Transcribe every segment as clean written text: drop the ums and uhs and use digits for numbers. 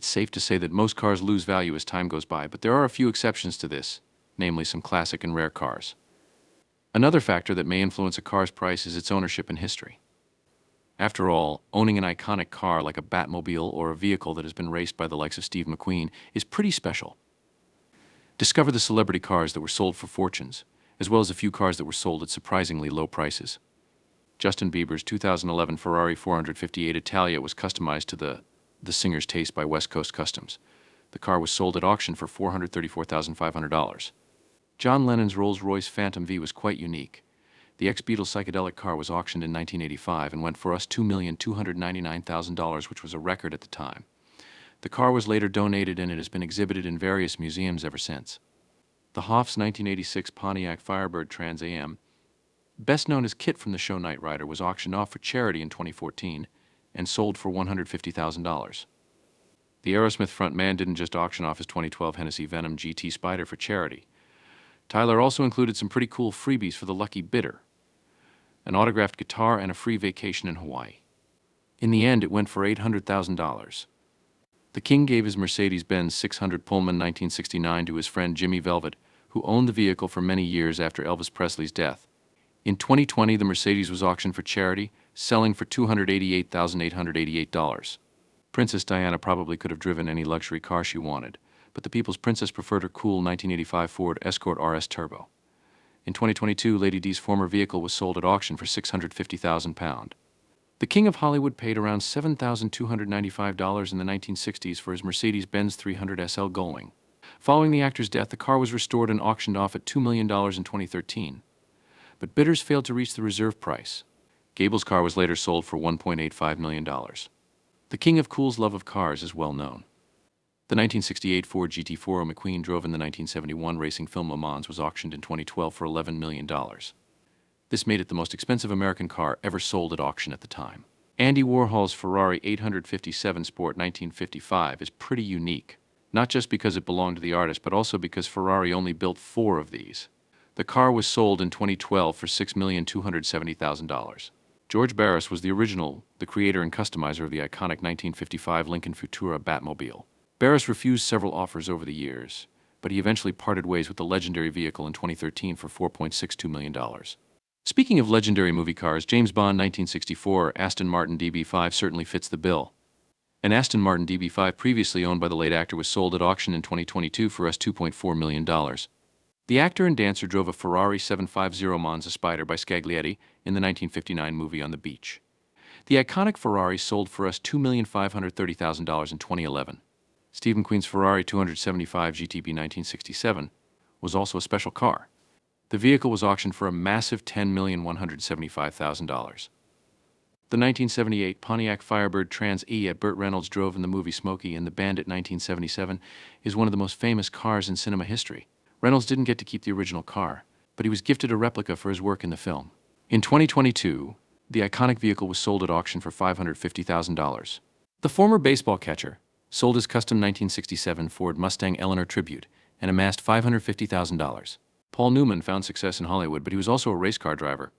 It's safe to say that most cars lose value as time goes by, but there are a few exceptions to this, namely some classic and rare cars. Another factor that may influence a car's price is its ownership and history. After all, owning an iconic car like a Batmobile or a vehicle that has been raced by the likes of Steve McQueen is pretty special. Discover the celebrity cars that were sold for fortunes, as well as a few cars that were sold at surprisingly low prices. Justin Bieber's 2011 Ferrari 458 Italia was customized to the singer's taste by West Coast Customs. The car was sold at auction for $434,500. John Lennon's Rolls-Royce Phantom V was quite unique. The ex-Beatles psychedelic car was auctioned in 1985 and went for us $2,299,000, which was a record at the time. The car was later donated and it has been exhibited in various museums ever since. The Hoff's 1986 Pontiac Firebird Trans Am, best known as Kit from the show Knight Rider, was auctioned off for charity in 2014 and sold for $150,000. The Aerosmith frontman didn't just auction off his 2012 Hennessy Venom GT Spider for charity. Tyler also included some pretty cool freebies for the lucky bidder: an autographed guitar and a free vacation in Hawaii. In the end, it went for $800,000. The King gave his Mercedes-Benz 600 Pullman 1969 to his friend Jimmy Velvet, who owned the vehicle for many years after Elvis Presley's death. In 2020, the Mercedes was auctioned for charity, selling for $288,888. Princess Diana probably could have driven any luxury car she wanted, but the People's Princess preferred her cool 1985 Ford Escort RS Turbo. In 2022, Lady Di's former vehicle was sold at auction for £650,000. The King of Hollywood paid around $7,295 in the 1960s for his Mercedes-Benz 300 SL Gullwing. Following the actor's death, the car was restored and auctioned off at $2 million in 2013. But bidders failed to reach the reserve price. Gable's car was later sold for $1.85 million. The King of Cool's love of cars is well known. The 1968 Ford GT40 McQueen drove in the 1971 racing film Le Mans was auctioned in 2012 for $11 million. This made it the most expensive American car ever sold at auction at the time. Andy Warhol's Ferrari 857 Sport 1955 is pretty unique, not just because it belonged to the artist, but also because Ferrari only built 4 of these. The car was sold in 2012 for $6,270,000. George Barris was the creator and customizer of the iconic 1955 Lincoln Futura Batmobile. Barris refused several offers over the years, but he eventually parted ways with the legendary vehicle in 2013 for $4.62 million. Speaking of legendary movie cars, James Bond 1964 Aston Martin DB5 certainly fits the bill. An Aston Martin DB5 previously owned by the late actor was sold at auction in 2022 for $2.4 million. The actor and dancer drove a Ferrari 750 Monza Spider by Scaglietti in the 1959 movie On the Beach. The iconic Ferrari sold for $2,530,000 in 2011. Steve McQueen's Ferrari 275 GTB 1967 was also a special car. The vehicle was auctioned for a massive $10,175,000. The 1978 Pontiac Firebird Trans E that Burt Reynolds drove in the movie Smokey and the Bandit 1977 is one of the most famous cars in cinema history. Reynolds didn't get to keep the original car, but he was gifted a replica for his work in the film. In 2022, the iconic vehicle was sold at auction for $550,000. The former baseball catcher sold his custom 1967 Ford Mustang Eleanor Tribute and amassed $550,000. Paul Newman found success in Hollywood, but he was also a race car driver.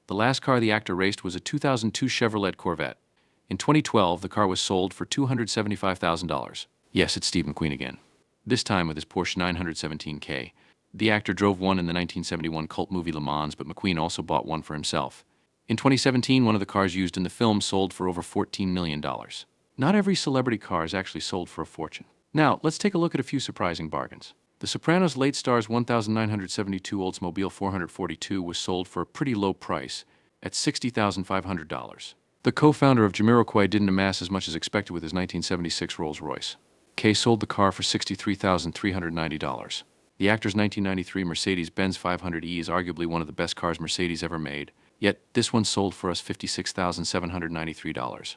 The last car the actor raced was a 2002 Chevrolet Corvette. In 2012, the car was sold for $275,000. Yes, it's Steve McQueen again. This time with his Porsche 917K. The actor drove one in the 1971 cult movie Le Mans, but McQueen also bought one for himself. In 2017, one of the cars used in the film sold for over $14 million. Not every celebrity car is actually sold for a fortune. Now, let's take a look at a few surprising bargains. The Sopranos' late star's 1972 Oldsmobile 442 was sold for a pretty low price at $60,500. The co-founder of Jamiroquai didn't amass as much as expected with his 1976 Rolls-Royce. Kay sold the car for $63,390. The actor's 1993 Mercedes-Benz 500e is arguably one of the best cars Mercedes ever made, yet this one sold for us $56,793.